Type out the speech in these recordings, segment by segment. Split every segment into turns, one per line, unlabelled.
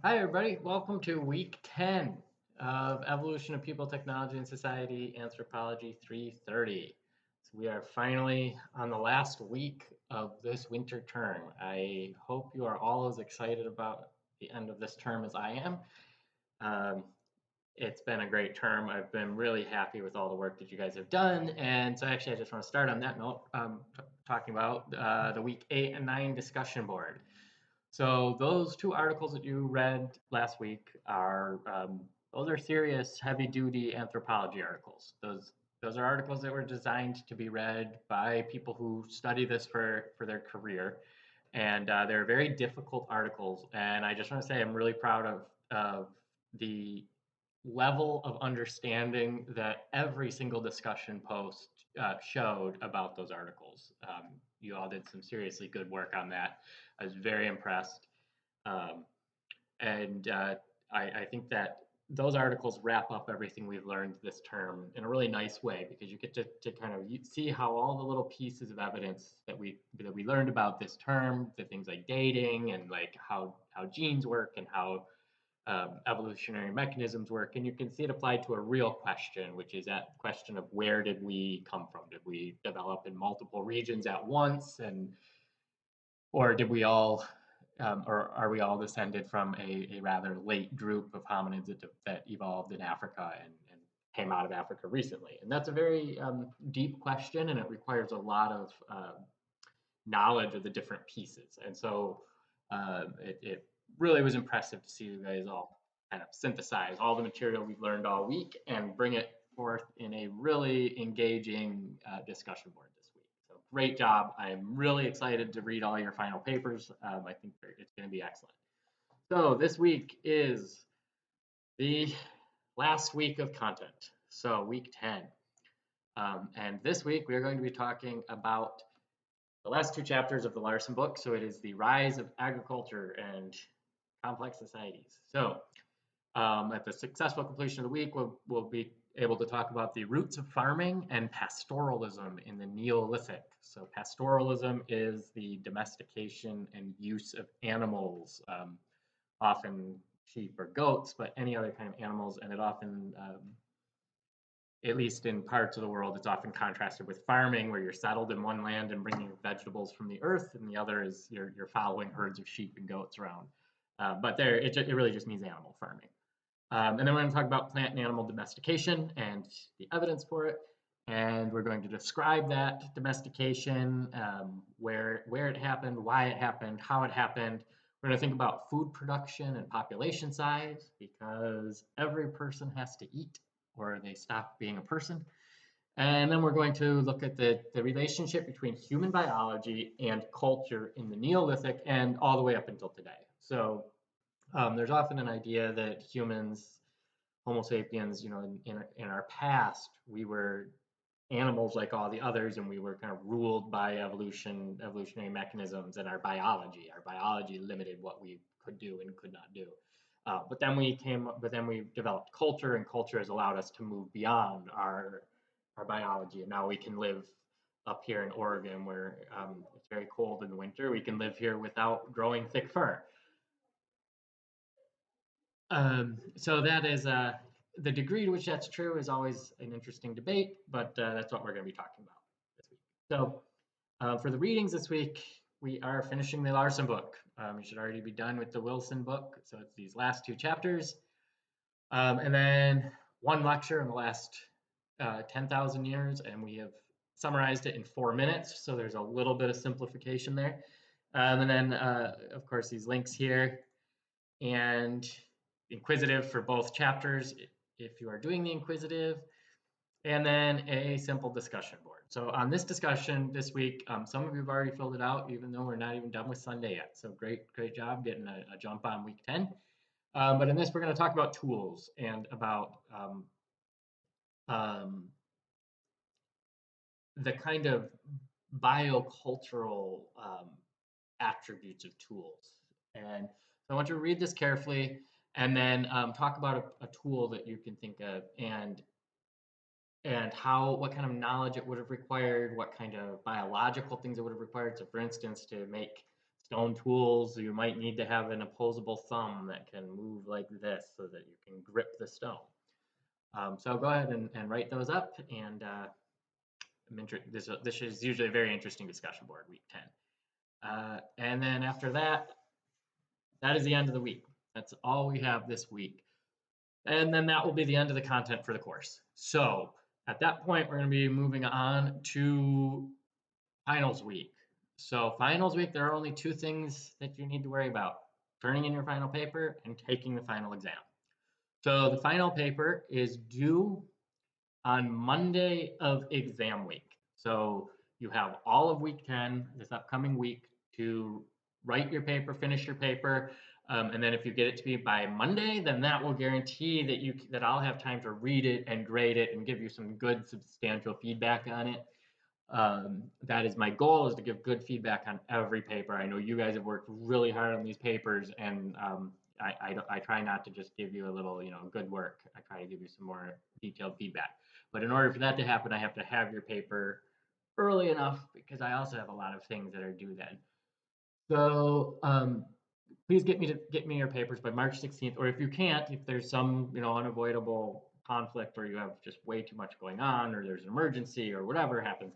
Hi, everybody. Welcome to week 10 of Evolution of People, Technology, and Society, Anthropology 330. So we are finally on the last week of this winter term. I hope you are all as excited about the end of this term as I am. Um, it's been a great term. I've been really happy with all the work that you guys have done. And so actually, I just want to start on that note, talking about the week 8 and 9 discussion board. So those two articles that you read last week are those are serious, heavy-duty anthropology articles. Those are articles that were designed to be read by people who study this for their career, and they're very difficult articles. And I just want to say I'm really proud of the level of understanding that every single discussion post showed about those articles. You all did some seriously good work on that. I was very impressed. Um, and I think that those articles wrap up everything we've learned this term in a really nice way because you get to kind of see how all the little pieces of evidence that we learned about this term, the things like dating and like how genes work and how evolutionary mechanisms work, and you can see it applied to a real question, which is that question of where did we come from? Did we develop in multiple regions at once, and or did we all, or are we all descended from a rather late group of hominids that evolved in Africa and came out of Africa recently? And that's a very deep question, and it requires a lot of knowledge of the different pieces. And so it really was impressive to see you guys all kind of synthesize all the material we've learned all week and bring it forth in a really engaging discussion board this week. So great job. I'm really excited to read all your final papers. I think it's going to be excellent. So this week is the last week of content. So week 10. And this week we are going to be talking about the last two chapters of the Larson book. So it is the rise of agriculture and complex societies. So at the successful completion of the week, we'll be able to talk about the roots of farming and pastoralism in the Neolithic. So pastoralism is the domestication and use of animals, often sheep or goats, but any other kind of animals, and it often at least in parts of the world, it's often contrasted with farming, where you're settled in one land and bringing vegetables from the earth, and the other is you're following herds of sheep and goats around. But there, it really just means animal farming. And then we're going to talk about plant and animal domestication and the evidence for it. And we're going to describe that domestication, where it happened, why it happened, how it happened. We're going to think about food production and population size because every person has to eat or they stop being a person. And then we're going to look at the relationship between human biology and culture in the Neolithic and all the way up until today. So there's often an idea that humans, Homo sapiens, in our past, we were animals like all the others, and we were kind of ruled by evolutionary mechanisms, and our biology. Our biology limited what we could do and could not do. But then we developed culture, and culture has allowed us to move beyond our biology, and now we can live up here in Oregon, where it's very cold in the winter. We can live here without growing thick fur. So that is the degree to which that's true is always an interesting debate, but that's what we're going to be talking about this week. So for the readings this week, we are finishing the Larson book. You should already be done with the Wilson book. So it's these last two chapters. And then one lecture in the last 10,000 years, and we have summarized it in 4 minutes. So there's a little bit of simplification there. And then, of course, these links here. And inquisitive for both chapters if you are doing the inquisitive, and then a simple discussion board. So on this discussion this week, some of you have already filled it out, even though we're not even done with Sunday yet. So great job getting a jump on week 10. But in this, we're going to talk about tools and about um, the kind of biocultural attributes of tools. And so I want you to read this carefully and then talk about a tool that you can think of and how what kind of knowledge it would have required, what kind of biological things it would have required. So for instance, stone tools. You might need to have an opposable thumb that can move like this so that you can grip the stone. So go ahead and write those up. And this is usually a very interesting discussion board, week 10. And then after that, that is the end of the week. That's all we have this week. And then that will be the end of the content for the course. So at that point, we're going to be moving on to finals week. So finals week, there are only two things that you need to worry about: turning in your final paper and taking the final exam. So the final paper is due on Monday of exam week. So you have all of week 10, this upcoming week, to write your paper, finish your paper. And then if you get it to me by Monday, then that will guarantee that I'll have time to read it and grade it and give you some good substantial feedback on it. That is my goal, is to give good feedback on every paper. I know you guys have worked really hard on these papers, and I try not to just give you a little, good work. I try to give you some more detailed feedback. But in order for that to happen, I have to have your paper early enough, because I also have a lot of things that are due then. So please get me your papers by March 16th, or if you can't, if there's some unavoidable conflict, or you have just way too much going on, or there's an emergency, or whatever happens,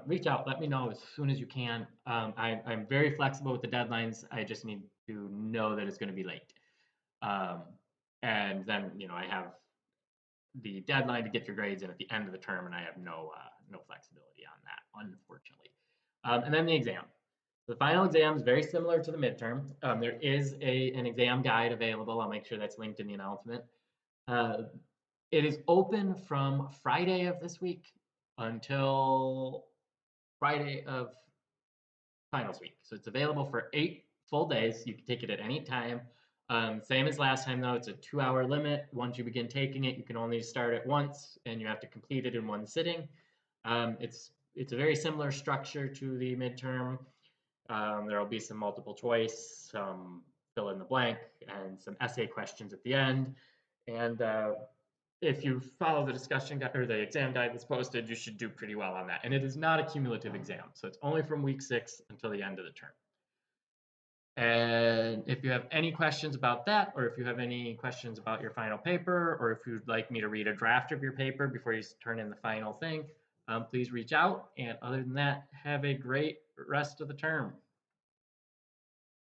reach out. Let me know as soon as you can. I'm very flexible with the deadlines. I just need to know that it's going to be late, and then I have the deadline to get your grades in at the end of the term, and I have no flexibility on that, unfortunately. And then the exam. The final exam is very similar to the midterm. There is an exam guide available. I'll make sure that's linked in the announcement. It is open from Friday of this week until Friday of finals week. So it's available for 8 full days. You can take it at any time. Same as last time, though. It's a 2-hour limit. Once you begin taking it, you can only start it once, and you have to complete it in one sitting. It's a very similar structure to the midterm. There will be some multiple choice, some fill in the blank, and some essay questions at the end. And if you follow the discussion guide or the exam guide that's posted, you should do pretty well on that. And it is not a cumulative exam, so it's only from week 6 until the end of the term. And if you have any questions about that, or if you have any questions about your final paper, or if you'd like me to read a draft of your paper before you turn in the final thing, please reach out. And other than that, have a great rest of the term.